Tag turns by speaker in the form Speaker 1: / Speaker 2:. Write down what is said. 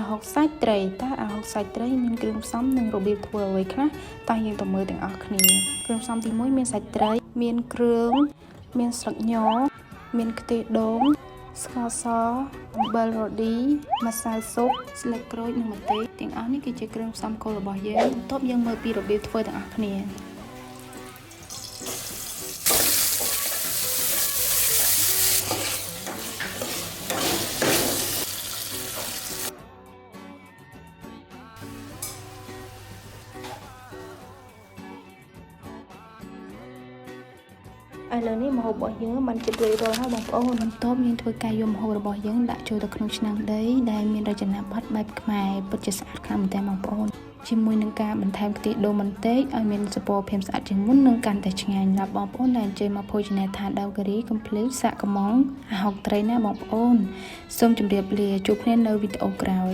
Speaker 1: ហុកសាច់ត្រីតើអាហុកសាច់ត្រីមានគ្រឿងផ្សំនិងរបៀបធ្វើអ្វីខ្លះតើយើងទៅមើលទាំងអស់គ្នាគ្រឿងផ្សំទី1មានសាច់ត្រីមានគ្រឿងមានស្លឹកញមានខ្ទិះដូងស្ករសអំបិលរ៉ូឌីម្សៅស៊ុបស្លឹកក្រូចនិងម្ទេសទាំងអស់នេះគឺជាគ្រឿងផ្សំគោលរបស់យើងបន្ទាប់យើងមើលពីរបៀបធ្វើទាំងអស់គ្នាឥឡូវនេះម្ហូបរបស់យើងបានជិតរួចរាល់ហើយបងប្អូនបន្ទាប់យើងធ្វើការយកម្ហូបរបស់យើងដាក់ចូលទៅក្នុងឆ្នាំងដីដែលមានរចនាប័ទ្មបែបខ្មែរពិតជាស្អាតខ្លាំងមែនទែនបងប្អូនជាមួយនឹងការបន្ថែមខ្ទិះដូងបន្តិចឲ្យមានសពរភាពស្អាតជាងមុននឹងកាន់តែឆ្ងាញ់ដល់បងប្អូនដែលអញ្ជើញមកភោជនីយដ្ឋានដាវការីកុំភ្លេចសាកកម្មងអាហុកត្រីណាបងប្អូនសូមជម្រាបលាជួបគ្នានៅវីដេអូក្រោយ